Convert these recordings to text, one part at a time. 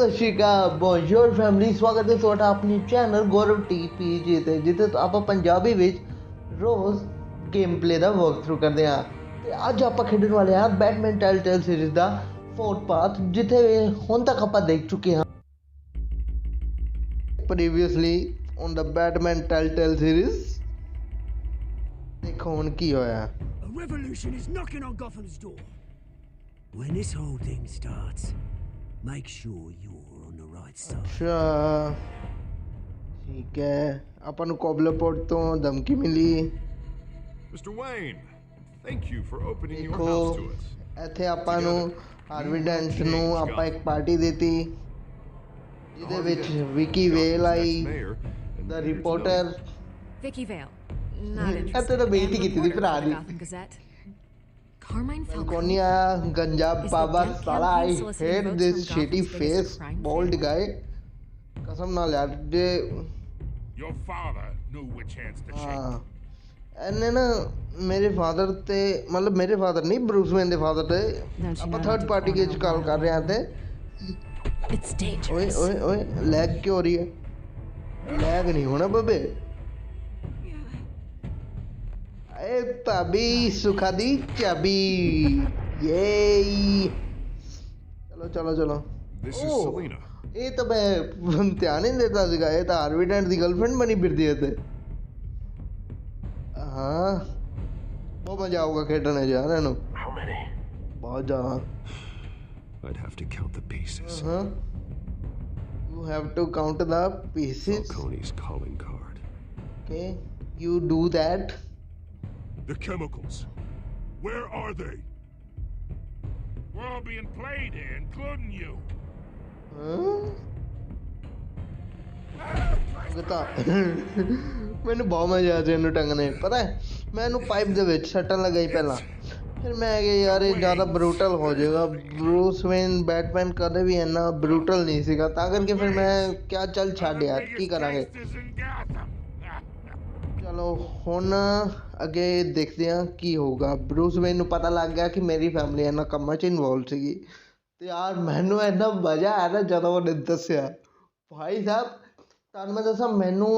सत श्री अकाल bonjour family स्वागत है ਤੁਹਾਡਾ ਆਪਣੇ ਚੈਨਲ ਗੌਰਵ TPG ਤੇ ਜਿੱਥੇ ਆਪਾਂ ਪੰਜਾਬੀ ਵਿੱਚ ਰੋਜ਼ ਗੇਮ ਪਲੇ ਦਾ ਵਾਕ ਥਰੂ ਕਰਦੇ ਹਾਂ ਤੇ ਅੱਜ ਆਪਾਂ ਖੇਡਣ ਵਾਲੇ ਹਾਂ ਬੈਟਮੈਨ ਟੈਲਟੇਲ ਸੀਰੀਜ਼ ਦਾ 4th ਪਾਰਟ ਜਿੱਥੇ ਹੁਣ ਤੱਕ ਆਪਾਂ ਦੇਖ ਚੁੱਕੇ ਹਾਂ previously on the Batman Telltale series ਦੇਖੋ ਹੁਣ ਕੀ ਹੋਇਆ A revolution is knocking on Gotham's door. When this whole thing starts, make sure you're on the right side. अच्छा ठीक है अपन कोबलेपोर्ट तो धमकी मिली Mr. Wayne, thank you for opening your house to us. ਇੱਥੇ ਆਪਾਂ ਨੂੰ ਹਾਰਵੀ ਡੈਂਟ ਨੂੰ ਆਪਾਂ ਇੱਕ ਪਾਰਟੀ ਦਿੱਤੀ ਜਿਹਦੇ ਵਿੱਚ ਵਿਕੀ ਵੇਲ ਆਈ ਦਾ ਰਿਪੋਰਟਰ Vicky Vale. Not ਇੱਥੇ interested. ਤਾਂ ਬੇਇੱਜ਼ਤੀ ਕੀਤੀ ਦੀ ਭਰਾ ਦੀ Gotham Gazette. Carmine Falcone. कौन आया गंजा बाबा साला I hate this shitty face bald guy कसम ना यार जे Your father knew which hands to shake. हाँ ਇਹਨੇ ਨਾ ਮੇਰੇ ਫਾਦਰ ਤੇ ਮਤਲਬ ਮੇਰੇ ਫਾਦਰ ਨਹੀਂ ਬਰੂਸ ਵੇਨ ਦੇ ਫਾਦਰ ਤੇ ਆਪਾਂ ਥਰਡ ਪਾਰਟੀ ਕੇ ਕਾਲ ਕਰ ਰਹੇ ਹਾਂ ਤੇ It's dangerous. ਓਏ ਓਏ ਓਏ ਲੈਗ ਕਿਉਂ ਹੋ ਰਹੀ ਹੈ ਲੈਗ ਨਹੀਂ ਹੋਣਾ ਬੱਬੇ ए भाभी सुखा दी चाबी ये चलो चलो चलो This is Selena. ਇਹ ਤਾਂ ਮੈਂ ਧਿਆਨ ਹੀ ਨਹੀਂ ਦਿੱਤਾ ਸੀਗਾ ਇਹ ਤਾਂ ਹਾਰਵੀ ਡੈਂਟ ਦੀ ਗਰਲਫ੍ਰੈਂਡ ਬਣੀ ਫਿਰਦੀ ਹੈ ਤੇ ਹਾਂ ਬਹੁਤ ਮਜ਼ਾ ਆਊਗਾ ਖੇਡਣੇ ਯਾਰ ਇਹਨੂੰ How many? ਬਹੁਤ ਜ਼ਿਆਦਾ I'd have to count the pieces. ਹਾਂ you have to count the pieces Falcone's calling card. okay you do that The chemicals. Where are they? We're all being played here, including you. ਮੈਨੂੰ ਬਹੁਤ ਮਜ਼ਾ ਆ ਰਿਹਾ ਇਹਨੂੰ ਟੰਗਣੇ ਪਤਾ ਹੈ ਮੈਂ ਇਹਨੂੰ ਪਾਈਪ ਦੇ ਵਿੱਚ ਸੱਟਣ ਲੱਗਾ ਹੀ ਪਹਿਲਾਂ ਫਿਰ ਮੈਂ ਕਿਹਾ ਯਾਰ ਇਹ ਜ਼ਿਆਦਾ ਬਰੂਟਲ ਹੋ ਜਾਏਗਾ ਬਰੂਸ ਵੇਨ ਬੈਟਮੈਨ ਕਦੇ ਵੀ ਇੰਨਾ ਬਰੂਟਲ ਨਹੀਂ ਸੀਗਾ ਤਾਂ ਕਰਕੇ ਫਿਰ ਮੈਂ ਕਿਹਾ ਚੱਲ ਛੱਡ ਯਾਰ ਕੀ ਕਰਾਂਗੇ ਚਲੋ ਹੁਣ ਅੱਗੇ ਦੇਖਦੇ ਹਾਂ ਕੀ ਹੋਊਗਾ ਬਰੂਸ ਵੇਨ ਨੂੰ ਪਤਾ ਲੱਗ ਗਿਆ ਕਿ ਮੇਰੀ ਫੈਮਿਲੀ ਇਹਨਾਂ ਕੰਮਾਂ 'ਚ ਇਨਵੋਲਵ ਸੀਗੀ ਤੇ ਯਾਰ ਮੈਨੂੰ ਇੰਨਾ ਮਜ਼ਾ ਆਇਆ ਨਾ ਜਦੋਂ ਉਹਨੇ ਦੱਸਿਆ ਭਾਈ ਸਾਹਿਬ ਤੁਹਾਨੂੰ ਮੈਂ ਦੱਸਾਂ ਮੈਨੂੰ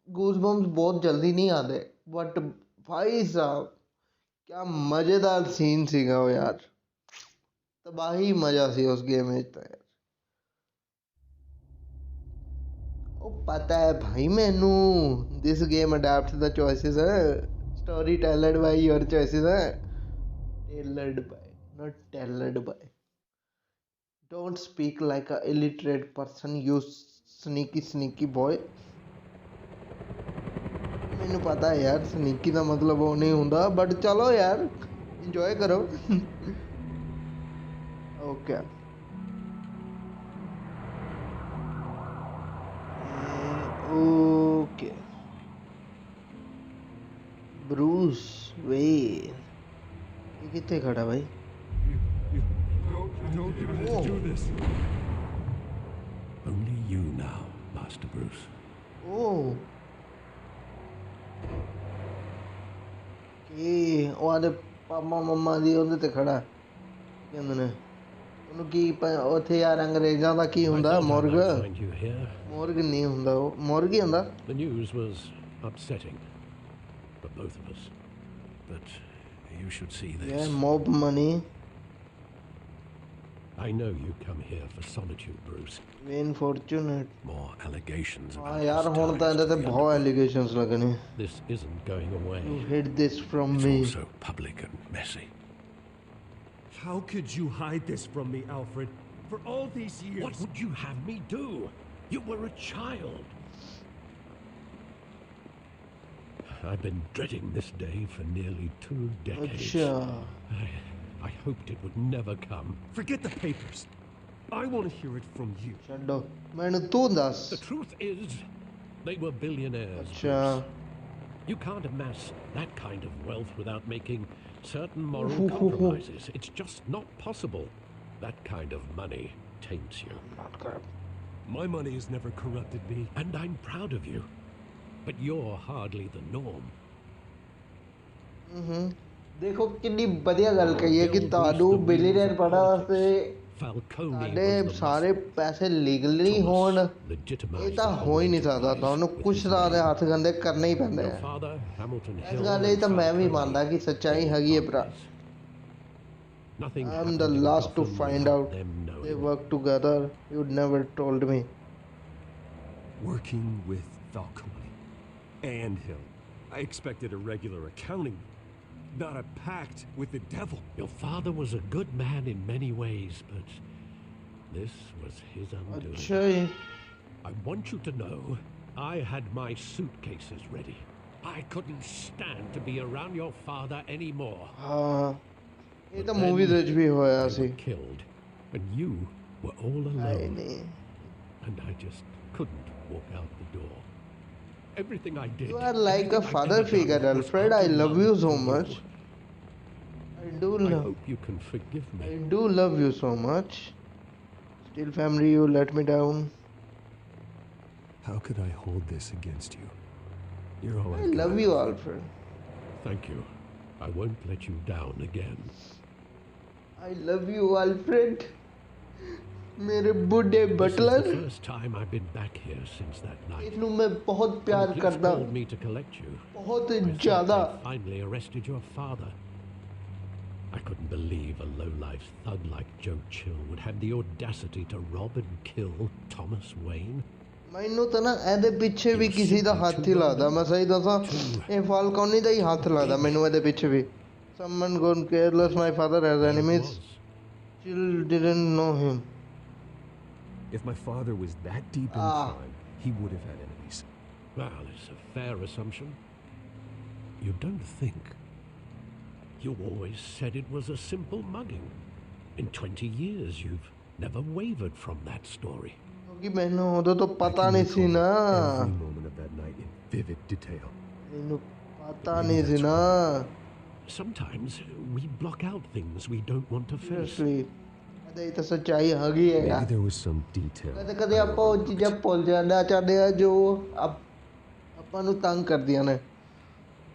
ਗੂਜ਼ਬੰਪਸ ਬਹੁਤ ਜਲਦੀ ਨਹੀਂ ਆਉਂਦੇ ਬਟ ਭਾਈ ਸਾਹਿਬ ਕਿਆ ਮਜ਼ੇਦਾਰ ਸੀਨ ਸੀਗਾ ਉਹ ਯਾਰ ਤਬਾਹੀ ਮਜ਼ਾ ਸੀ ਉਸ ਗੇਮ ਵਿੱਚ ਤਾਂ ਯਾਰ ਉਹ ਪਤਾ ਹੈ ਭਾਈ ਮੈਨੂੰ this game adapt the choices ਹੈ story told by your choices ਹੈ told by not told by don't speak like a illiterate person you sneaky boy ਮੈਨੂੰ ਪਤਾ ਹੈ ਯਾਰ ਸਨੀਕੀ ਦਾ ਮਤਲਬ ਉਹ ਨਹੀਂ ਹੁੰਦਾ ਬਟ ਚਲੋ ਯਾਰ ਇੰਜੋਏ ਕਰੋ ਓਕੇ ओके ब्रूस वेन ये कितने खड़ा भाई Don't do this. Only you now, Master Bruce. ओह ਕੀ ਉਹ ਆਦੇ ਪਾਪਾ ਮੰਮਾ ਦੀ ਉਹਦੇ ਤੇ ਖੜਾ ਕਹਿੰਦੇ ਨੇ ਉਹਨੂੰ ਕੀ ਉੱਥੇ ਯਾਰ ਅੰਗਰੇਜ਼ਾਂ ਦਾ ਕੀ ਹੁੰਦਾ ਮੁਰਗ ਮੁਰਗ ਨਹੀਂ ਹੁੰਦਾ ਉਹ ਮੁਰਗ ਹੀ ਹੁੰਦਾ The news was upsetting for both of us, but you should see this. Yeah, mob money. I know you come here for solitude, Bruce. Wayne Fortunate. More allegations हाँ about यार ਹੁਣ ਤਾਂ ਇਹਦੇ ਤੇ ਬਹੁਤ allegations ਲੱਗਣੇ. This isn't going away. You hid this from It's me. also public and messy. How could you hide this from me, Alfred? For all these years... What would you have me do? You were a child. I've been dreading this day for nearly 2 decades. अच्छा. I hoped it would never come. Forget the papers. I want to hear it from you. ਛੱਡੋ ਮੈਨੂੰ ਤੂੰ ਦੱਸ. The truth is, they were billionaires. अच्छा. Bruce. You can't amass that kind of wealth without making certain moral compromises. It's just not possible. That kind of money taints you. My money has never corrupted me. And I'm proud of you. But you're hardly the norm. ਦੇਖੋ ਕਿੰਨੀ ਵਧੀਆ ਗੱਲ ਕਹੀ ਹੈ ਕਿ ਤੁਹਾਨੂੰ billionaire ਬਣਨ ਵਾਸਤੇ Falcone ਸਾਡੇ was the ਸਾਰੇ muscle. ਪੈਸੇ ਲੀਗਲੀ ਹੋਣ Thomas ਇਹ legitimized ਤਾਂ the ਹੋ ਹੀ whole ਨਹੀਂ ਸਕਦਾ, enterprise ਤੁਹਾਨੂੰ with ਕੁਛ his ਤਰ੍ਹਾਂ ਦੇ name. ਹੱਥ ਗੰਦੇ ਕਰਨੇ ਹੀ ਪੈਂਦੇ Your ਆ। father, Hamilton ਇਸ Hill, ਗੱਲ ਇਹ and ਤਾਂ ਮੈਂ ਵੀ Falcone ਮੰਨਦਾ ਕਿ ਸੱਚਾਈ were ਹੈਗੀ ਹੈ ਭਰਾ। partners. Nothing I'm happened the in last to Gotham find without out them they knowing. work together. You never told me. Working with Falcone and Hill. I expected a regular accounting, not a pact with the devil. Your father was a good man in many ways, but this was his undoing. अच्छा जी। I want you to know, I had my suitcases ready. I couldn't stand to be around your father anymore. हाँ ये तो Then movie ਵਿੱਚ ਵੀ ਹੋਇਆ they C. were killed, and you were all ਹਾਏ alone. ਨਹੀਂ। And I just couldn't walk out the door. Everything I did. You are like a everything I've father ever done figure, was Alfred. out I of love you so for much. I do I love. hope you can forgive I me. do love you so much. Still, family, you let me down. How could I hold this against you? You're all I I've love got. you, Alfred. Thank you. I won't let you down again. I love you, Alfred. मेरे बूढ़े This is butler, the first time I've been back here since that night. इन्हू मैं बहुत When the प्यार police करदा, called me to collect you. बहुत I thought ज़्यादा। they'd finally arrested your father. I couldn't believe a low-life thug like Joe Chill would have the audacity to rob and kill Thomas Wayne. ਮੈਨੂੰ ਤਾਂ ਨਾ ਇਹਦੇ ਪਿੱਛੇ ਵੀ ਕਿਸੇ ਦਾ ਹੱਥ ਹੀ ਲੱਗਦਾ, ਮੈਂ ਸਹੀ ਦੱਸਾਂ ਇਹ ਫਾਲਕੋਨੀ ਦਾ ਹੀ ਹੱਥ ਲੱਗਦਾ ਮੈਨੂੰ ਇਹਦੇ ਪਿੱਛੇ ਵੀ। Someone gone careless, my father has There it enemies. was. Chill didn't know him. If my father was that deep in Ah. crime, he would have had enemies. Well, it's a fair assumption. You don't think. You always said it was a simple mugging. In 20 years, you've never wavered from that story. क्योंकि ਮੈਨੂੰ ਉਦੋਂ ਤੋਂ I ਪਤਾ can ਨਹੀਂ ਸੀ recall ਨਾ, every moment of that night in vivid detail. ਮੈਨੂੰ ਪਤਾ ਨਹੀਂ ਸੀ ਨਾ। Sometimes we block out things we don't want to face. Seriously, ਇਹਦੇ ਤਾਂ ਸੱਚਾਈ ਹੈਗੀ ਹੈ Maybe ਯਾਰ। there was some detail. ਕਦੇ ਕਦੇ ਆਪਾਂ ਉਹ ਚੀਜ਼ਾਂ ਭੁੱਲ ਜਾਣਾ ਚਾਹੁੰਦੇ ਆ ਜੋ ਆਪਾਂ ਨੂੰ ਤੰਗ ਕਰਦੀਆਂ ਨੇ।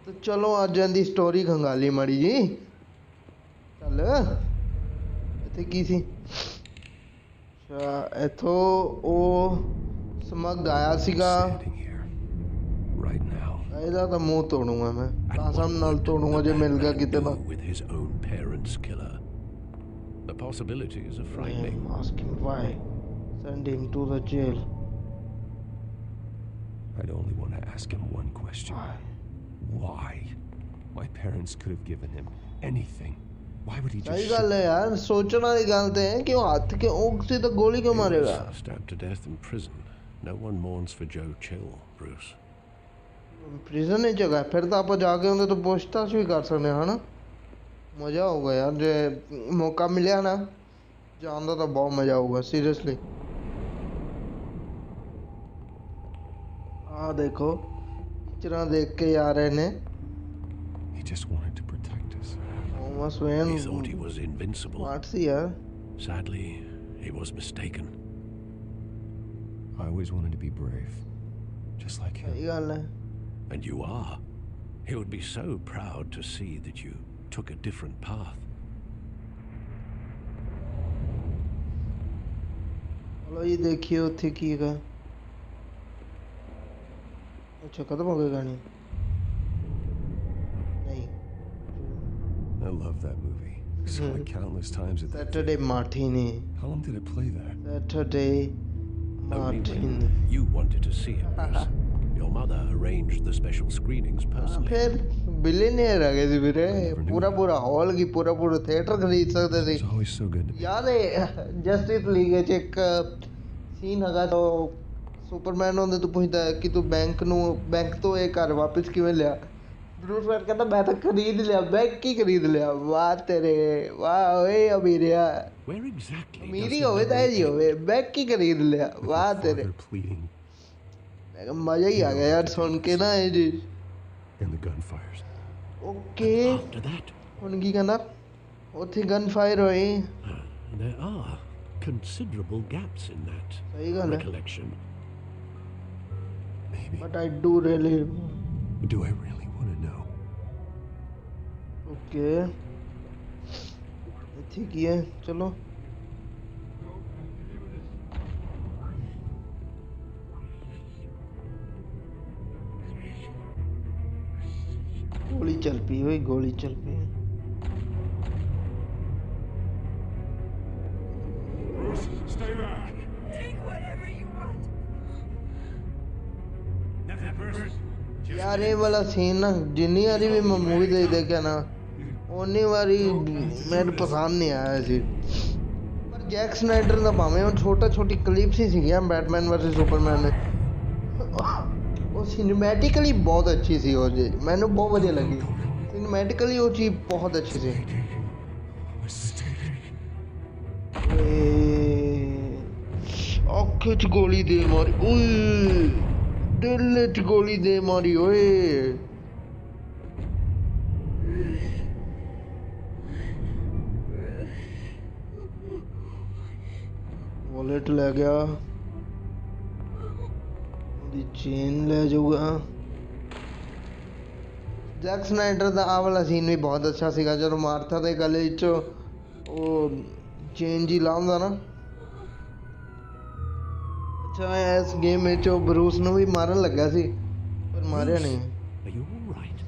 ਤੇ ਚਲੋ ਅੱਜ ਦੀ ਸਟੋਰੀ ਖੰਗਾਲੀ ਮਾੜੀ ਜੀ। ਚੱਲ ਇੱਥੇ ਕੀ ਸੀ? ਅੱਛਾ ਇੱਥੋਂ ਉਹ ਸਮੱਗ ਆਇਆ ਸੀਗਾ। Standing here, right now. ਇਹਦਾ ਤਾਂ ਮੂੰਹ ਤੋੜੂੰਗਾ ਮੈਂ, And ਕਾਸਮ what ਨਾਲ would ਤੋੜੂੰਗਾ ਜੇ the ਮਿਲ ਗਿਆ madman ਕਿਤੇ do ਤਾਂ। with his own parents' killer? The possibilities are frightening. Ask him why. Send him to the jail. I'd only want to ask him one question. Why? Why? My parents could have given him anything. Why would he just सही ਗੱਲ है यार, सोचने वाली गल तो है कि वो हाथ के ओक से तो गोली क्यों He मारेगा? was stabbed to death in prison. No one mourns for Joe Chill, Bruce. Prison ही जगह है, फिर तो आप जाके उन्हें तो पूछताछ भी कर सकते हैं ना। मजा होगा यार, जो मौका मिला ना जानदा तो बहुत मजा होगा सीरियसली। आ देखो पिक्चर देख के यार ने He just wanted to protect us. Thomas Wayne He thought he was invincible. Smart सी यार। Sadly, he was mistaken. I always wanted to be brave, just like सही him. गल है। And you are. He would be so proud to see that you took a different path. चलो ये देखिए उत्थे की है। अच्छा खत्म हो गई कहानी? नहीं। I love that movie. Saw it countless times at the Saturday Martini. How long did it play there? Saturday Only Martini. when you wanted to see it, Bruce. Your mother arranged the special screenings personally. फिर billionaire आ गए थे फिर पूरा पूरा hall की पूरा पूरा theatre खरीद सकते थे। It was always so good to me. याद है जस्टिस लीग ਵਿੱਚ ਇੱਕ ਸੀਨ ਹੈਗਾ ਤਾਂ ਸੁਪਰਮੈਨ ਉਹਦੇ ਤੋਂ ਪੁੱਛਦਾ ਹੈ ਕਿ ਤੂੰ ਬੈਂਕ ਤੋਂ ਇਹ ਘਰ ਵਾਪਸ ਕਿਵੇਂ ਲਿਆ? ਬਰੂਸ ਵੈਨ ਕਹਿੰਦਾ ਮੈਂ ਤਾਂ ਖਰੀਦ ਲਿਆ, ਬੈਂਕ ਹੀ ਖਰੀਦ ਲਿਆ। ਵਾਹ ਤੇਰੇ ਵਾਹ ਓਏ ਅਮੀਰਿਆ, Where exactly does ਅਮੀਰੀ the ਹੋਵੇ ਤਾਂ ਇਹ memory ਜੀ ਹੋਵੇ, ਬੈਂਕ ਹੀ ਖਰੀਦ ਲਿਆ। With ਵਾਹ my ਤੇਰੇ, father pleading ਮੈਂ ਕਿਹਾ ਮਜ਼ਾ ਹੀ ਆ ਗਿਆ ਯਾਰ ਸੁਣ ਕੇ ਨਾ ਇਹ ਜੀ। and the gunfires. Okay After that, ਹੁਣ ਕੀ ਕਹਿੰਦਾ? ਉੱਥੇ ਗਨ ਫਾਇਰ ਹੋਈ। there are considerable gaps in that ਸਹੀ ਗੱਲ ਹੈ। recollection. Maybe. But I do really Do I really want to know? okay। ਇੱਥੇ ਕੀ ਹੈ? ਚਲੋ गोली चल पी भाई, गोली चल P. Bruce, stay back. Take whatever you want. Nothing personal. Just यार ये वाला सीन ना जिन्नी बारी भी मैं मूवी देखा ना उन्नी बारी मेरे पसंद नहीं आया ਸੀ। पर जैक स्नाइडर ਦਾ ਭਾਵੇਂ ਉਹ ਛੋਟੀ ਕਲਿਪਸ ਹੀ ਸੀਗੀਆਂ ਬੈਟਮੈਨ ਵਰਸਸ ਸੁਪਰਮੈਨ ਦੇ, ਉਹ ਸਿਨੇਮੈਟਿਕਲੀ ਬਹੁਤ ਅੱਛੀ ਸੀ। ਉਹ ਜੀ ਮੈਨੂੰ ਬਹੁਤ ਵਧੀਆ ਲੱਗੀ, ਸਿਨੇਮੈਟਿਕਲੀ ਉਹ ਚੀਜ਼ ਬਹੁਤ ਅੱਛੀ ਸੀ। ਅੱਖ 'ਚ ਗੋਲੀ ਦੇ ਮਾਰੀ, ਓਏ ਦਿਲ 'ਚ ਗੋਲੀ ਦੇ ਮਾਰੀ ਓਏ। वॉलेट ले गया, ਉਹਦੀ ਚੇਨ ਲੈ ਜਾਊਗਾ। ਜੈਕ ਸਨਾਈਡਰ ਦਾ ਆਹ ਵਾਲਾ ਸੀਨ ਵੀ ਬਹੁਤ ਅੱਛਾ ਸੀਗਾ ਜਦੋਂ ਮਾਰਥਾ ਦੇ ਗਲੇ 'ਚ ਉਹ ਚੇਨ ਜੀ ਲਾਉਂਦਾ ਨਾ। ਅੱਛਾ ਇਸ ਗੇਮ ਵਿੱਚ ਉਹ ਬਰੂਸ ਨੂੰ ਵੀ ਮਾਰਨ ਲੱਗਾ ਸੀ ਪਰ ਮਾਰਿਆ ਨਹੀਂ। Are you all right?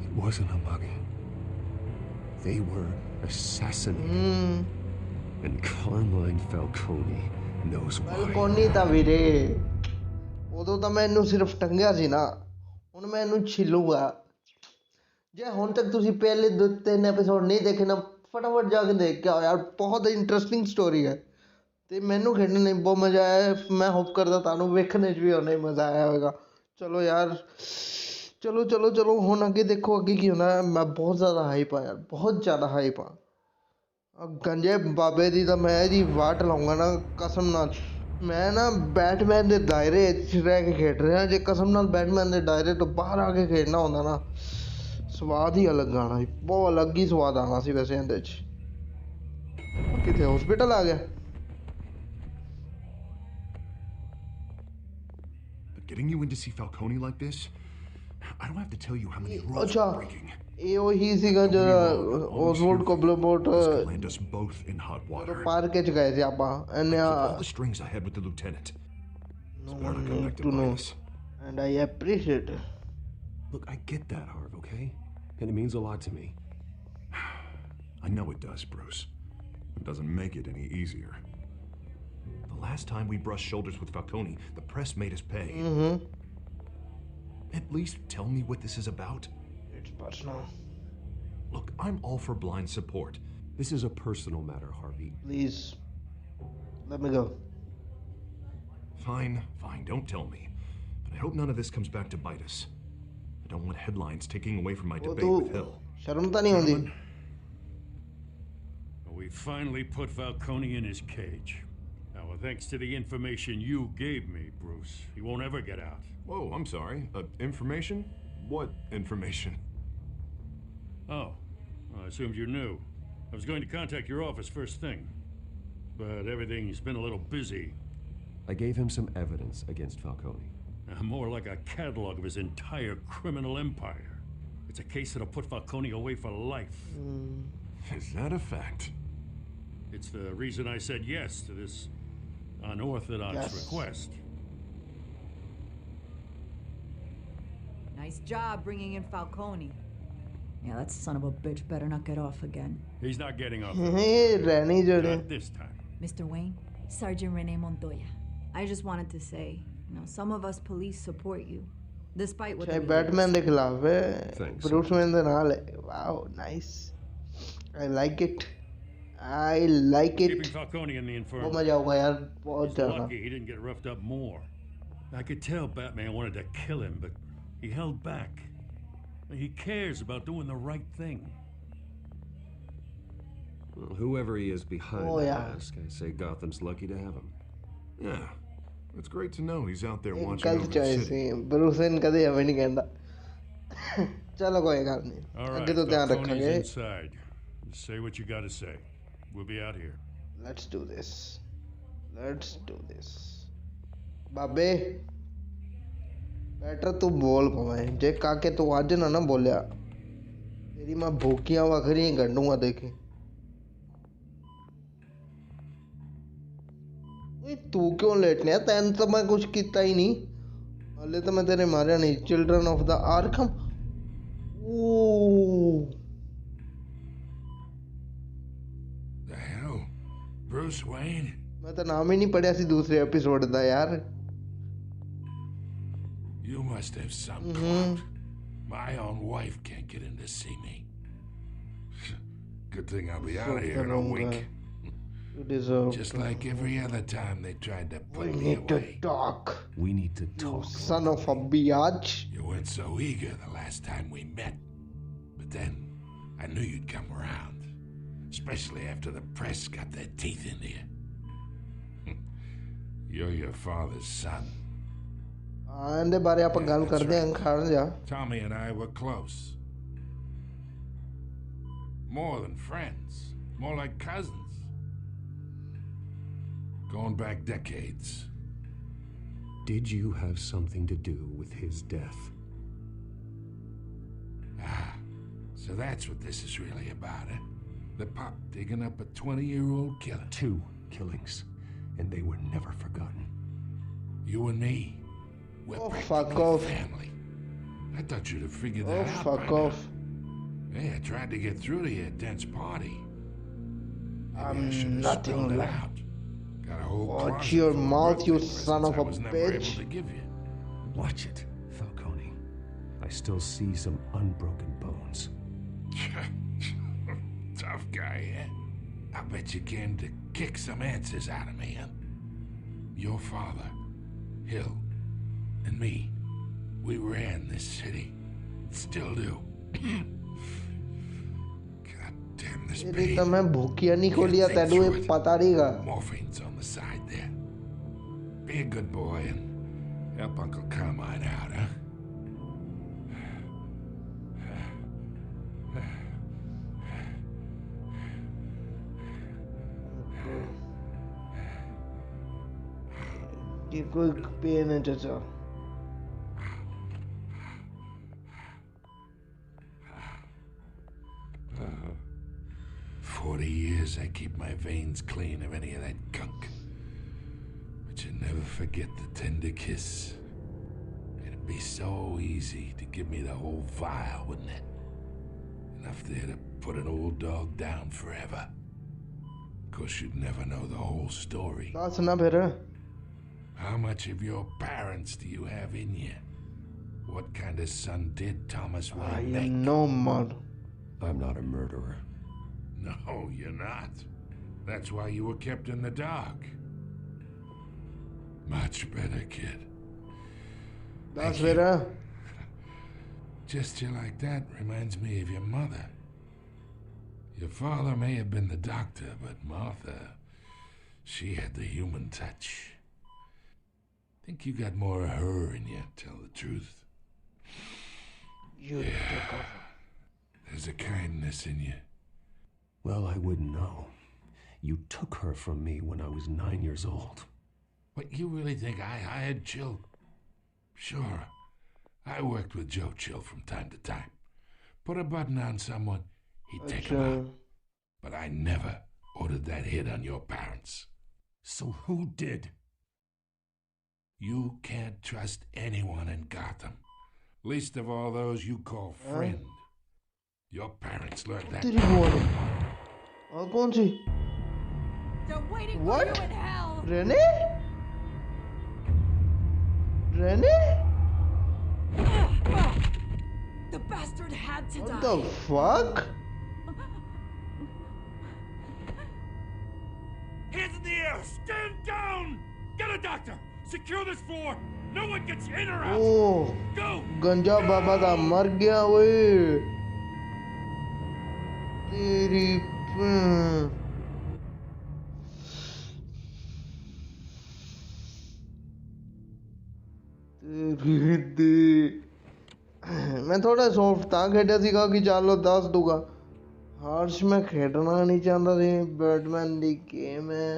It wasn't a mugging. They were assassinated. And Carmine Falcone knows why. ਫੈਲਕੋਨੀ ਤਾਂ ਵੀਰੇ ਉਦੋਂ ਤਾਂ ਮੈਂ ਇਹਨੂੰ ਸਿਰਫ ਟੰਗਿਆ ਸੀ ਨਾ, ਹੁਣ ਮੈਂ ਇਹਨੂੰ ਛਿਲੂਗਾ। ਜੇ ਹੁਣ ਤੱਕ ਤੁਸੀਂ ਪਹਿਲੇ 2-3 ਐਪੀਸੋਡ ਨਹੀਂ ਦੇਖੇ ਨਾ ਫਟਾਫਟ ਜਾ ਕੇ ਦੇਖ ਕੇ ਆਓ ਯਾਰ, ਬਹੁਤ ਇੰਟਰਸਟਿੰਗ ਸਟੋਰੀ ਹੈ ਤੇ ਮੈਨੂੰ ਖੇਡਣ ਨੇ ਬਹੁਤ ਮਜ਼ਾ ਆਇਆ। ਮੈਂ ਹੋਪ ਕਰਦਾ ਤੁਹਾਨੂੰ ਵੇਖਣੇ 'ਚ ਵੀ ਉਹਨੇ ਹੀ ਮਜ਼ਾ ਆਇਆ ਹੋਵੇਗਾ। ਚਲੋ ਯਾਰ ਚਲੋ ਹੁਣ ਅੱਗੇ ਦੇਖੋ ਅੱਗੇ ਕੀ ਹੁੰਦਾ। ਮੈਂ ਬਹੁਤ ਜ਼ਿਆਦਾ ਹਾਈਪ ਆ ਯਾਰ, ਬਹੁਤ ਜ਼ਿਆਦਾ ਹਾਈਪ ਆ। ਗੰਜੇ ਬਾਬੇ ਦੀ ਤਾਂ ਮੈਂ ਇਹਦੀ ਵਾਟ ਲਾਉਂਗਾ ਨਾ ਕਸਮ ਨਾਲ। ਮੈਂ ਨਾ ਬੈਟਮੈਨ ਦੇ ਦਾਇਰੇ 'ਚ ਰਹਿ ਕੇ ਖੇਡ ਰਿਹਾ, ਜੇ ਕਸਮ ਨਾਲ ਬੈਟਮੈਨ ਦੇ ਦਾਇਰੇ ਤੋਂ ਬਾਹਰ ਆ ਕੇ ਖੇਡਣਾ ਹੁੰਦਾ ਨਾ ਸਵਾਦ ਹੀ ਅਲੱਗ ਆਉਣਾ ਸੀ, ਬਹੁਤ ਅਲੱਗ ਹੀ ਸਵਾਦ ਆਉਣਾ ਸੀ ਵੈਸੇ ਇਹਦੇ 'ਚ। ਕਿਤੇ ਹਸਪੀਟਲ ਆ ਗਿਆ। Getting you in to see Falcone like this? I don't have to tell you how many rules ਅੱਛਾ we're breaking. ਇਹ ਉਹੀ ਸੀਗਾ ਜਿਹੜਾ ਓਸਵੋਲਡ ਕੋਬਲਬੋਟ This could land us both in hot water. Park 'ਚ ਗਏ ਸੀ ਆਪਾਂ। ਇਹਨੇ Keep all the strings I had with the lieutenant. It's better to come back to to know. bite us. and I appreciate it. Look, I get that, Harv, okay? And it means a lot to me. I know it does, Bruce. It doesn't make it any easier. The last time we brushed shoulders with Falcone, the press made us pay. At least tell me what this is about. It's personal. Look, I'm all for blind support. This is a personal matter, Harvey. Please, let me go. Fine, don't tell me. But I hope none of this comes back to bite us. I don't want headlines taking away from my वो debate with Hill. शर्म तो नहीं होती। We finally put Falcone in his cage. Now, thanks to the information you gave me, Bruce, he won't ever get out. Whoa, I'm sorry. Information? What information? Oh, well, I assumed you knew. I was going to contact your office first thing, but everything's been a little busy. I gave him some evidence against Falcone. More like a catalog of his entire criminal empire. It's a case that'll put Falcone away for life. Is that a fact? It's the reason I said yes to this unorthodox request. Nice job bringing in Falcone. Yeah, that son of a bitch better not get off again. He's not getting off. ये रहनी जड़े। Not this time. Mr. Wayne, Sergeant Renee Montoya. I just wanted to say, some of us police support you, despite what. चाहे Batman के खिलाफ है, Thanks. Bruce Wayne के नाल है। Wow, nice. I like it. I like it. Keeping Falcone in the बहुत infirmary. मजा होगा यार, बहुत He's ज़्यादा। lucky he didn't get roughed up more. I could tell Batman wanted to kill him, but he held back. He cares about doing the right thing. Well, whoever he is behind Oh, that yeah. mask, I say Gotham's lucky to have him. Yeah. It's great to know he's out there एक watching गलत over the choice city. है, Bruce Wayne कदे हमें नहीं कहता। चलो कोई गल नहीं, All right, आगे तो ध्यान Falcone's रखेंगे। inside. Just say what you got to say. We'll be out here. Let's do this. Let's do this. बाबे बेटर तू बोल पवे जे काके तू आज ना बोलिया तेरी मैं भूखियां वखरी कर दूंगा देखी। तू क्यों लेटने है? तैन तो मैं कुछ किया ही नहीं, हाले तो मैं तेरे मारिया नहीं। Children of the Arkham, Ooh. The hell? Bruce Wayne? मैं तो नाम ही नहीं पढ़िया सी दूसरे एपिसोड दा यार. You must have some clout. My own wife can't get in to see me. Good thing I'll be out of here in a week. You deserve. Just like every other time they tried to We put me need to away. talk. We need to You talk. son of a biatch. You weren't so eager the last time we met. But then, I knew you'd come around. Especially after the press got their teeth into you. You're your father's son. आंदे बारे आप गल कर दे खान जा. Tommy and I were close. More than friends. More like cousins. Going back decades. Did you have something to do with his death? Ah, so that's what this is really about, eh? The pop digging up a 20-year-old killer. 2 killings, and they were never forgotten. You and me. We're Oh, practically fuck off. family. I thought you'd have figured Oh, that out fuck by off. now. Hey, I tried to get through to you at Dent's party. Maybe I'm I should have nothing spelled it like- out. Got a whole Watch closet your full of mouth, you birthday son presents of I a was never bitch. able to give you. Watch it, Falcone. I still see some unbroken bones. Tough guy, eh? I bet you came to kick some answers out of me, huh? Your father, Hill, and me, we ran this city. Still do. God damn this तेरी pain. तो मैं भूखिया नहीं खोलिया तेनू ये पता नहींगा. Morphine's on the side there. Be a good boy and help Uncle Carmine out, huh? ये कोई पेन है चाचा. 40 years I keep my veins clean of any of that gunk. But you never forget the tender kiss. It'd be so easy to give me the whole vial, wouldn't it? Enough there to put an old dog down forever. Of course, you'd never know the whole story. That's ना फिर. How much of your parents do you have in you? What kind of son did Thomas I Wayne make? am no man. I'm not a murderer. No, you're not. That's why you were kept in the dark. Much better, kid. That's Thank you. फिर. Gesture like that reminds me of your mother. Your father may have been the doctor, but Martha, she had the human touch. Think you got more of her in you, tell the truth. You took over. There's a kindness in you. Well, I wouldn't know. You took her from me when I was 9 years old. What, you really think I hired Chill? Sure. I worked with Joe Chill from time to time. Put a button on someone, he'd take him out. But I never ordered that hit on your parents. So who did? You can't trust anyone in Gotham. Least of all those you call friend. Your parents learned that. तेरी वो वाली. और कौन सी? They're waiting What? for you in hell. Rene? Rene? The bastard had to What die. the fuck? Hands in the air! Stand down! Get a doctor! Secure this floor! No one gets in or out! Oh, Go! गंजा बाबा दा मर गया ओए. तेरी तेरी दी. मैं थोड़ा soft था खेड़ा सीगा कि चलो 10 दूंगा. हार्श में खेडना नहीं चाहता थी. बैटमैन दी गेम है.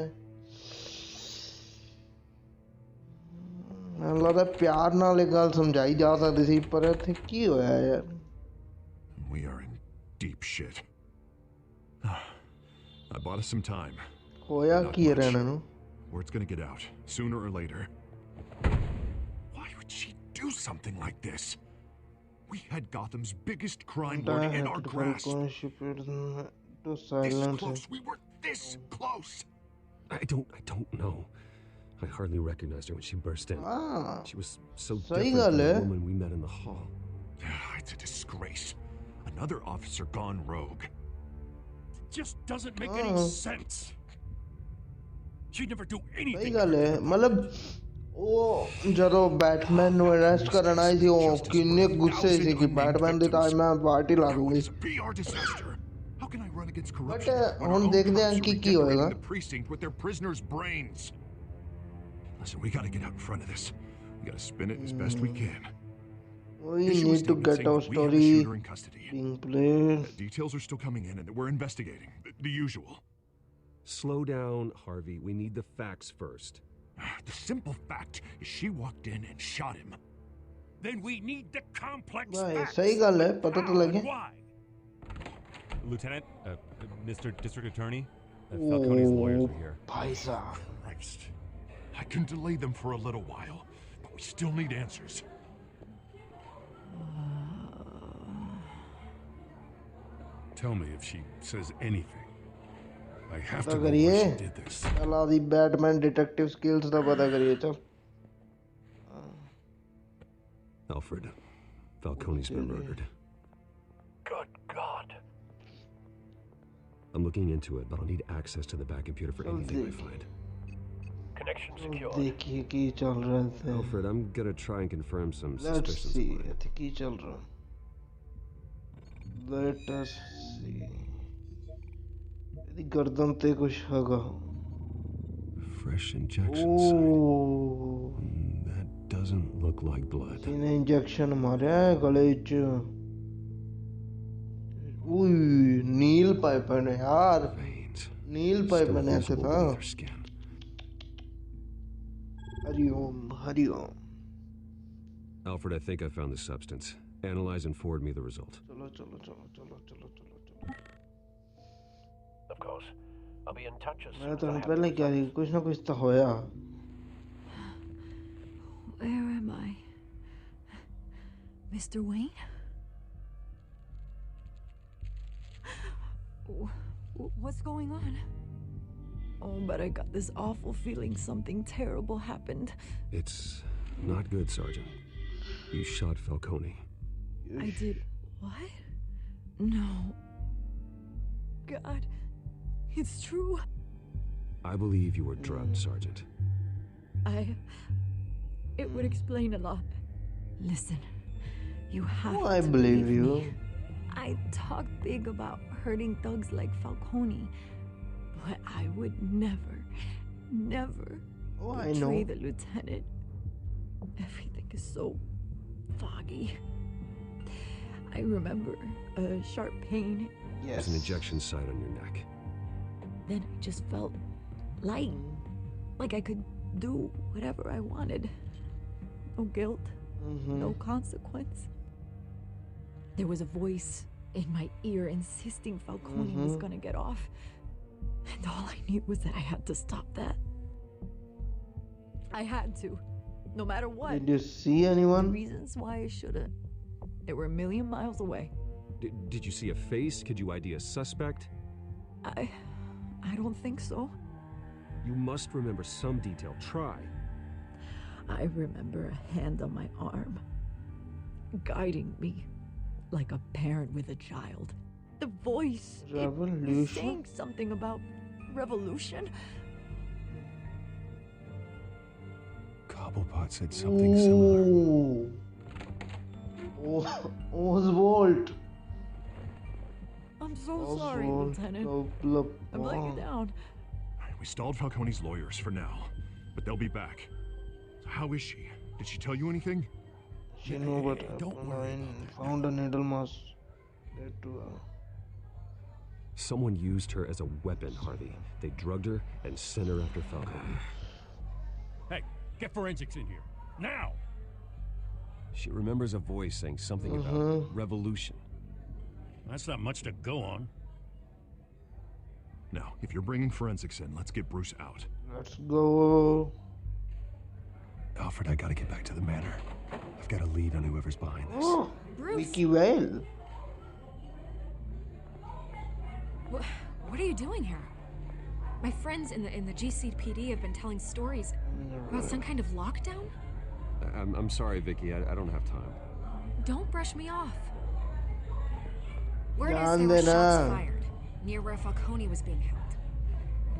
ਮੈਨੂੰ ਲੱਗਦਾ ਪਿਆਰ ਨਾਲ ਇਹ ਗੱਲ ਸਮਝਾਈ ਜਾ ਸਕਦੀ ਸੀ ਪਰ ਇੱਥੇ ਕੀ ਹੋਇਆ ਯਾਰ. We are in deep shit. I bought us some time. ਹੋਇਆ Not ਕੀ ਹੈ much. ਰਹਿਣ ਨੂੰ. Word's gonna get out, sooner or later. Why would she do something like this? We had Gotham's biggest crime lord in our grasp. To This silence. close. We were this close. I don't know. I hardly recognized her when she burst in. Ah, She was so सही different from गल the है. woman we met in the hall. It's a disgrace. Another officer gone rogue. Just doesn't make any sense. She'd never do सही anything. गल है. मतलब ਉਹ ਜਦੋਂ Batman ਨੂੰ ਅਰੈਸਟ ਕਰਨ ਆਈ ਸੀ ਉਹ ਕਿੰਨੇ ਗੁੱਸੇ ਸੀ ਕਿ ਬੈਟਮੈਨ ਦੀ ਤਾਂ ਮੈਂ ਪਾਰਟੀ ਲਾ ਦੂੰਗੀ. Be our disaster. How can I run against But corruption when our ਹੁਣ own ਦੇਖਦੇ ਹਾਂ cops are ਕੀ redecorating ਹੋਏਗਾ. the precinct with their prisoners' brains? Listen, we gotta get out in front of this. We gotta spin it as best we can. We Issue a need to statement get saying our that we have the story shooter in custody. being played. The details are still coming in and that we're investigating. The usual. Slow down, Harvey. We need the facts first. The simple fact is she walked in and shot him. Then we need the complex भाई facts. सही गल है पता तो How लगे. and why? Lieutenant, Mr. District Attorney, Falcone's lawyers are here. भाई साहब. Christ. I can delay them for a little while, but we still need answers. Tell me if she says anything. I have पता to know why करिए. she did this. चल आदि Batman detective skills का पता करिए चल. Alfred, Falcone's been murdered. Good God. I'm looking into it, but I'll need access to the back computer for anything I find. Connection secured. देखिए की चल रहा है. Alfred, I'm gonna try and confirm some Let's suspicions. see. of mine. ऐसे की चल रहा. Let us see. ਇਹਦੀ ਗਰਦਨ ਤੇ ਕੁਛ ਹੈਗਾ. Fresh injection site. Oh. That doesn't look like blood. ਇਹਨੇ ਇੰਜੈਕਸ਼ਨ ਮਾਰਿਆ ਹੈ ਗਲੇ 'ਚ. ਉਈ ਨੀਲ ਪਾਈਪ ਨੇ यार. Veins. नील पाइप Still ने ऐसे visible था. beneath her skin. Hariom Hariom. Alfred, I think I found the substance. Analyze and forward me the result. चलो चलो चलो चलो चलो चलो चलो. Of course. I'll be in touch as soon मैं as तो I have पहले the क्या results. थी कुछ ना कुछ तो होया. Where am I? Mr. Wayne? What's going on? Oh, but I got this awful feeling something terrible happened. It's not good, Sergeant. You shot Falcone. I did what? No. God, it's true. I believe you were drugged, Sergeant. It would explain a lot. Listen, you have Oh, I to believe you. me. I talked big about hurting thugs like Falcone, but I would never Oh, I know. betray the lieutenant. Everything is so foggy. I remember a sharp pain. Yes. There's an injection site on your neck. Then I just felt light, like I could do whatever I wanted. No guilt, no consequence. There was a voice in my ear insisting Falcone was gonna get off. And all I knew was that I had to stop that. I had to, no matter what. Did you see The anyone? reasons why I shouldn't, they were a million miles away. Did you see a face? Could you ID a suspect? I don't think so. You must remember some detail. Try. I remember a hand on my arm, guiding me like a parent with a child. The voice, it was Revolution? saying something about revolution. Cobblepot said something similar. Oh, Oswald. I'm so sorry, Lieutenant. I'm letting you down. We stalled Falcone's lawyers for now, but they'll be back. So how is she? Did she tell you anything? She know what Don't happened. worry I found a needle mask. That too. Someone used her as a weapon, Harvey. They drugged her and sent her after Falcone. Hey, get forensics in here. Now! She remembers a voice saying something about revolution. That's not much to go on. Now, if you're bringing forensics in, let's get Bruce out. Let's go. Alfred, I gotta get back to the manor. I've got a lead on whoever's behind this. Oh, Bruce. Vicky Vale. What are you doing here? My friends in the GCPD have been telling stories about some kind of lockdown. I'm sorry, Vicky. I don't have time. Don't brush me off. Word is Jaan there were dena. shots fired near where Falcone was being held.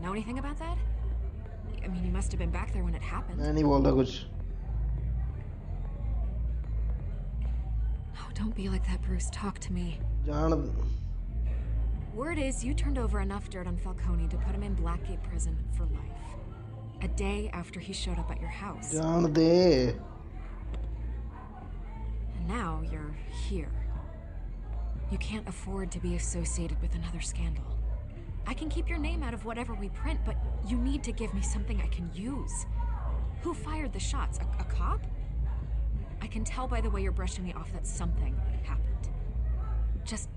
Know anything about that? I mean, you must have been back there when it happened. मैं नहीं बोलता कुछ. Oh, don't be like that, Bruce. Talk to me. जान. Word is you turned over enough dirt on Falcone to put him in Blackgate prison for life. A day after he showed up at your house. जान दे. And now you're here. You can't afford to be associated with another scandal. I can keep your name out of whatever we print, but you need to give me something I can use. Who fired the shots? A cop? I can tell by the way you're brushing me off that something happened. Just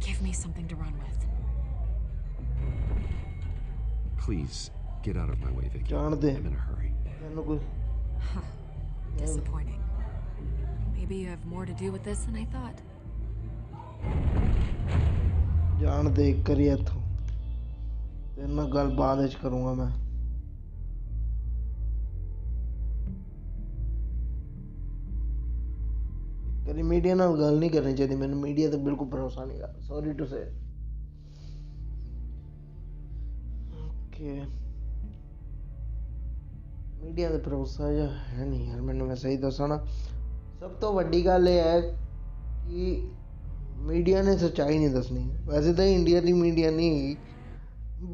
give me something to run with. Please, get out of my way, Vicky. जान दे. I'm in a hurry. मैंने कुछ. Disappointing. Maybe you have more to do with this than I thought. जान दे करिए तो. तेरे नाल गल बाद विच करूँगा मैं. करी मीडिया नाल गल नहीं करनी चाहिए. मैंने मीडिया ते बिल्कुल भरोसा नहीं कर. Sorry to say. Okay. Media ते भरोसा जा है नहीं यार. मैंने मैं सही दसा ना. सब तो वड्डी गल ये है कि मीडिया ने सच्चाई नहीं दसनी. वैसे तो इंडिया की मीडिया नहीं,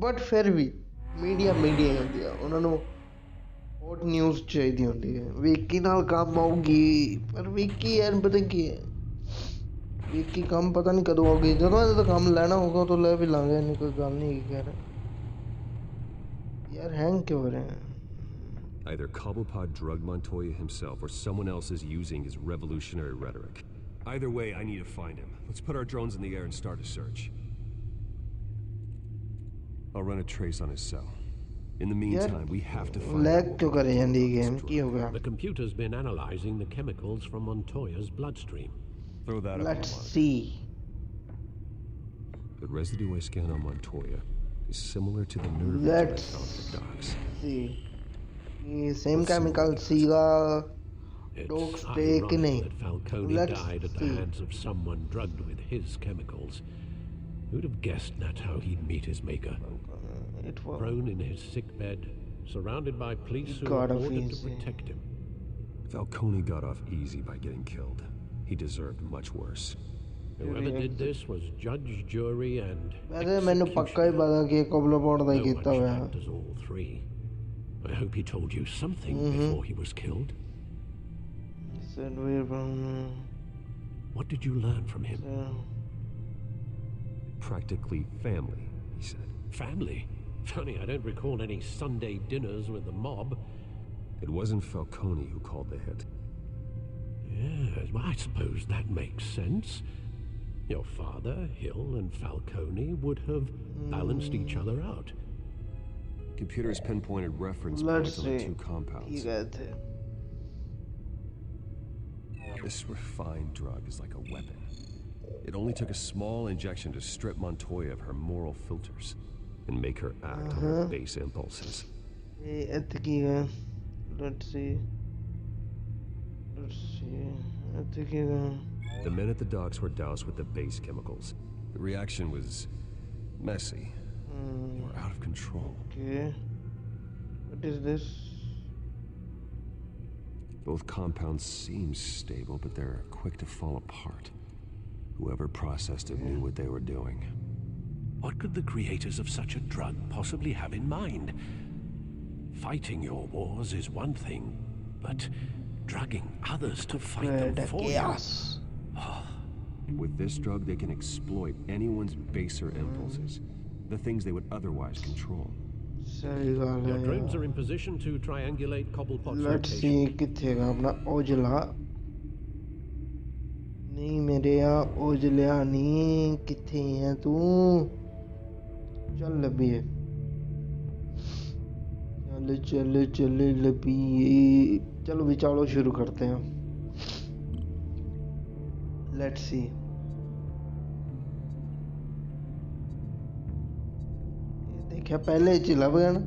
बट फिर भी मीडिया मीडिया ही होती है. उन्होंने हॉट न्यूज़ चाहिए होती है. विकी नाल काम आऊगी, पर विकी यार पता की है, विकी काम पता नहीं कदों आऊगी. जो काम लेना होगा तो ले भी लांगे. नहीं कोई गल नहीं कह रहा यार. हैंग क्यों हो रहे हैं? Either Cobblepot drugged Montoya himself or someone else is using his revolutionary rhetoric. Either way, I need to find him. Let's put our drones in the air and start a search. I'll run a trace on his cell. In the meantime, we have to find lag out क्यों what करे ਜਾਂਦੀ this game? की हो drug. गया? The computer's been analyzing the chemicals from Montoya's bloodstream. Throw that up. Let's on the see. monitor. The residue I scan on Montoya is similar to the nerve Let's I found at the docks. see. ये same chemical सीगा. It's Dogs ironic take नहीं. that Falcone Let's died at the see. hands of someone drugged with his chemicals. Who'd have guessed that's how he'd meet his maker? It was Prone in his sickbed, surrounded by police who God were of ordered to easy. protect him. Falcone got off easy by getting killed. He deserved much worse. Whoever did this was judge, jury, and वैसे मैंने पक्का ही पता कि कॉबलपॉट ਦਾ no ਕੀਤਾ one should ਹੋਇਆ. act as all three. I hope he told you something before he was killed. Said we're from What did you learn from him? Practically family, he said. Family? Funny, I don't recall any Sunday dinners with the mob. It wasn't Falcone who called the hit. Yes, well, I suppose that makes sense. Your father, Hill, and Falcone would have balanced each other out. Computer's pinpointed reference Let's points on the see. two compounds. ठीक है थे. This refined drug is like a weapon. It only took a small injection to strip Montoya of her moral filters and make her act on her base impulses. ये ऐसे की है. Let's see. Let's see. ऐसे की है. The men at the docks were doused with the base chemicals. The reaction was messy or out of control. Okay. What is this? Both compounds seem stable, but they're quick to fall apart. Whoever processed it knew what they were doing. What could the creators of such a drug possibly have in mind? Fighting your wars is one thing, but drugging others to fight them The for chaos. you? With this drug, they can exploit anyone's baser impulses, the things they would otherwise control. सही गल Your है drones यार. are in position to triangulate Cobblepot's Let's location. see किथे गा अपना ओजला. नहीं मेरे यहाँ ओजलिया नहीं. किथे है तू? चल लबिए. चल चल चल लबिए. चलो भी चलो शुरू करते हैं. Let's see. देखा पहले च लभ गया ना।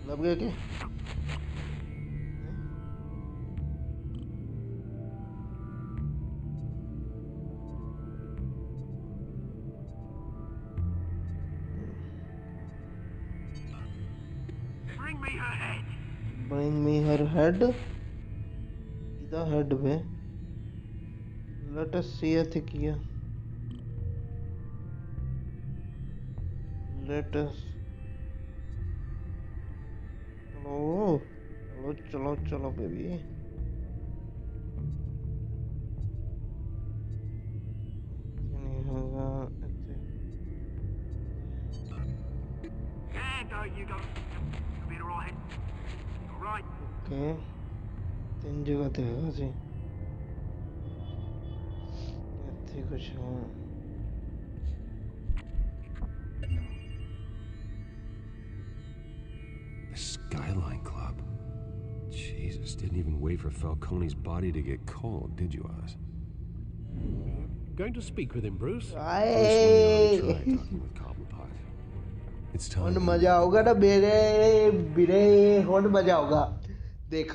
लभ गया क्या? Bring me her head. इधर head पे. Let us see a थिकिया. Let us. चलो चलो चलो चलो बेबी. नहीं होगा ऐसे. Okay. तीन जगह थे ऐसे. ऐसे कुछ है. The Skyline Club. Jesus, didn't even wait for Falcone's body to get cold, did you, Oz? Going to speak with him, Bruce? Bruce Wayne already tried talking with Cobblepot. It's time. ਹੁਣ ਮਜ਼ਾ ਆਊਗਾ ਨਾ ਮੇਰੇ ਵੀਰੇ ਹੁਣ ਮਜ਼ਾ ਆਊਗਾ ਦੇਖ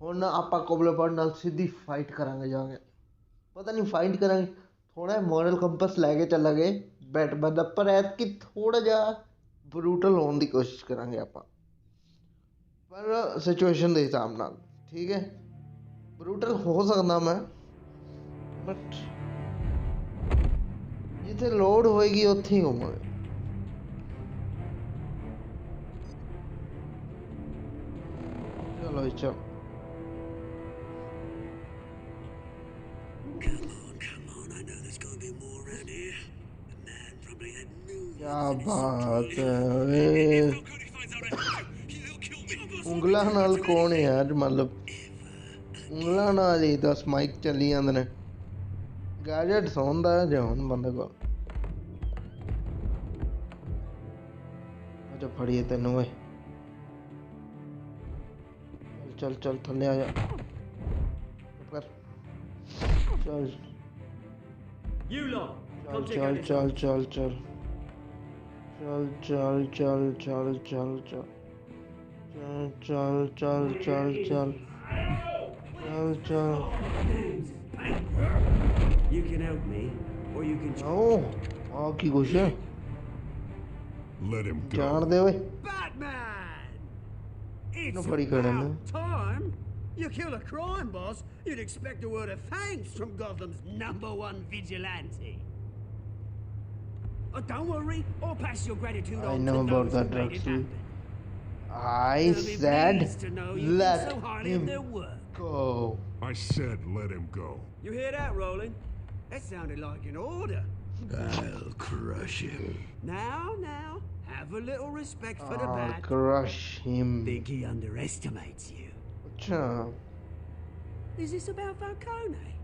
ਹੁਣ ਆਪਾਂ ਕੋਬਲਪਾਟ ਨਾਲ ਸਿੱਧੀ ਫਾਈਟ ਕਰਾਂਗੇ ਜਾ ਕੇ ਪਤਾ ਨਹੀਂ ਫਾਈਟ ਕਰਾਂਗੇ ਥੋੜਾ ਮੋਰਲ ਕੰਪਸ ਲੈ ਕੇ ਚੱਲਾਂਗੇ ਬੈਟਮੈਨ ਦਾ ਪਰ ਐਤਕੀ ਥੋੜਾ ਜਿਹਾ ਬਰੂਟਲ ਹੋਣ ਦੀ ਕੋਸ਼ਿਸ਼ ਕਰਾਂਗੇ ਆਪਾਂ ਪਰ ਸਿਚੁਏਸ਼ਨ ਦੇ ਹਿਸਾਬ ਨਾਲ ਠੀਕ ਹੈ ਬਰੂਟਲ ਹੋ ਸਕਦਾ ਮੈਂ ਬਟ ਜਿੱਥੇ ਲੋੜ ਹੋਏਗੀ ਉੱਥੇ ਹੀ ਹੋਵਾਂਗੇ चलो चल क्या बात है उंगला नाल कौन है यार मतलब उंगला नाल ही 10 माइक चली जांदे ने गैजेट्स होंदा है जे हुन बंदे को अच्छा फड़िए तेनू ओए चल चल थल्ले आ जा कर चल चल चल चल चल चल चल चल चल चल चल चल चल चल चल चल You can help me or you can ओ की कुछ है Let him go. जान दे ओए Batman! It's No funny kind of about time. You kill a crime boss, you'd expect a word of thanks from Gotham's #1 vigilante. Oh, don't worry, I'll pass your gratitude I on know to about those that who made it drug happen. I They'll be said pleased to know you let think so highly of him their work. go. I said let him go. You hear that, Roland? That sounded like an order. I'll crush him. Now, have a little respect for the I'll bat. crush him. Think he underestimates you. अच्छा Is this about Falcone?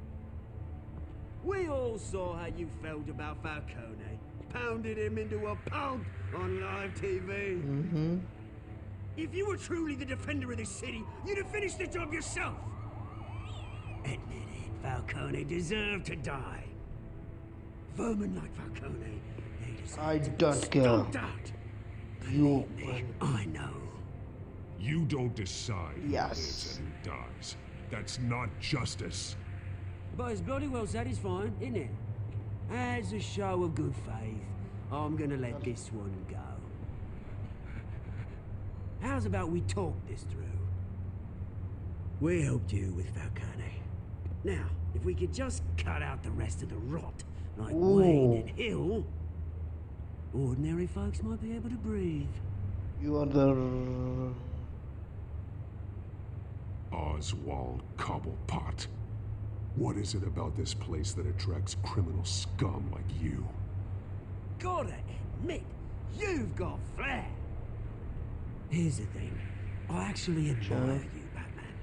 We all saw how you felt about Falcone. Pounded him into a pulp on live TV. If you were truly the defender of this city, you'd have finished the job yourself. Admit it, Falcone deserved to die. Vermin like Falcone, they deserve I to be don't care. stomped out. You I know. You don't decide who Yes. lives and who dies. That's not justice. But it's bloody well satisfying, isn't it? As a show of good faith, I'm gonna let this one go. How's about we talk this through? We helped you with Falcone. Now, if we could just cut out the rest of the rot, like Wayne and Hill, ordinary folks might be able to breathe. You are the Oswald Cobblepot. What is it about this place that attracts criminal scum like you? Gotta admit, you've got flair. Here's the thing. I actually admire you, Batman.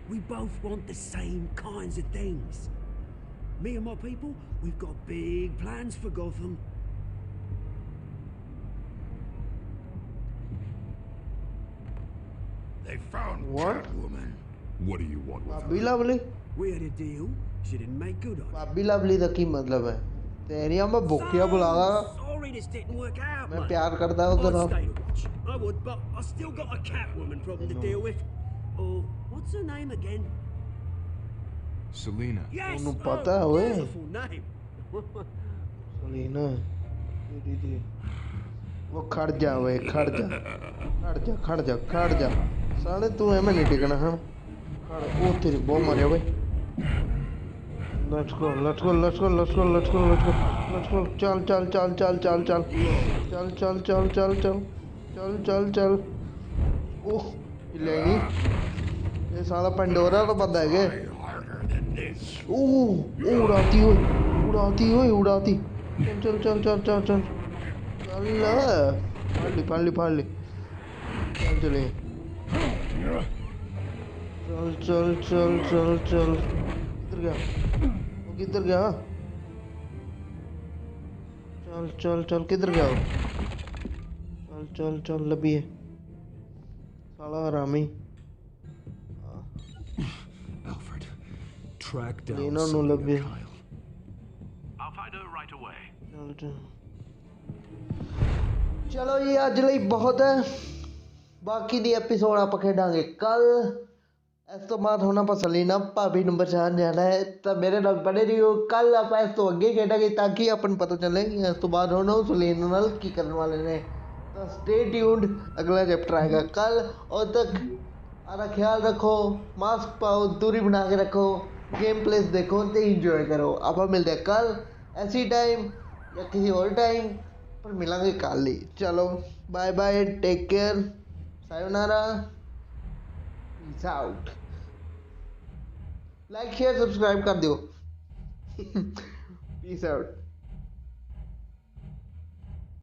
We both want the same kinds of things. Me and my people, we've got big plans for Gotham. They found What? Catwoman. What do you want with भाभी her? Lovely We had a deal. She didn't make good on it. भाभी lovely दा की मतलब है तेरिया मैं भुखिया बुलागा Sorry this didn't work out, मैं mate. प्यार करता हूँ I'd तेरा stay to watch. I would, but I still got a Catwoman problem to deal with. Oh, what's her name again? Selena. Yes! उन्हें पता है वे Beautiful name. सलीना दीदी वो खड़ जा वे खड़ जा खड़ जा खड़ जा खड़ जा साले तू एम नहीं टिकना हाँ खड़ ओ तेरी बहुत मारे वे let's go let's go let's go let's go let's go let's go let's go चल चल चल चल चल चल चल चल चल चल चल चल चल चल ओह लेनी ये साला पंडोरा तो बंदा है ओह उड़ाती हुई उड़ाती चल चल चल चल चल चल फाड़ ली चल चले चल चल चल चल चल किधर गया चल चल चल किधर गया चल चल चल लबी है साला हरामी Alfred, track down Lena no Selena लबी Kyle. I'll find her right away. चल चल चलो जी अज ਲਈ बहुत है बाकी दी एपिसोड आप खेडांगे कल इस तो बाद होना पर सलीना भाभी नंबर 4 जाना है तो मेरे नाल बने रहियो कल आप इस तो अगे खेडांगे ताकि अपन पता चले कि इस तो बाद होना सलीना नाल की करने वाले ने तो स्टे ट्यून्ड अगला चैप्टर आएगा कल और तक अपना ख्याल रखो मास्क पाओ दूरी बना के रखो गेम प्लेस देखो तो इंजॉय करो आप मिलते हैं कल ऐसी टाइम या किसी और टाइम पर मिलेंगे कल ही चलो bye bye take care sayonara peace out like share subscribe कर दो पीस आउट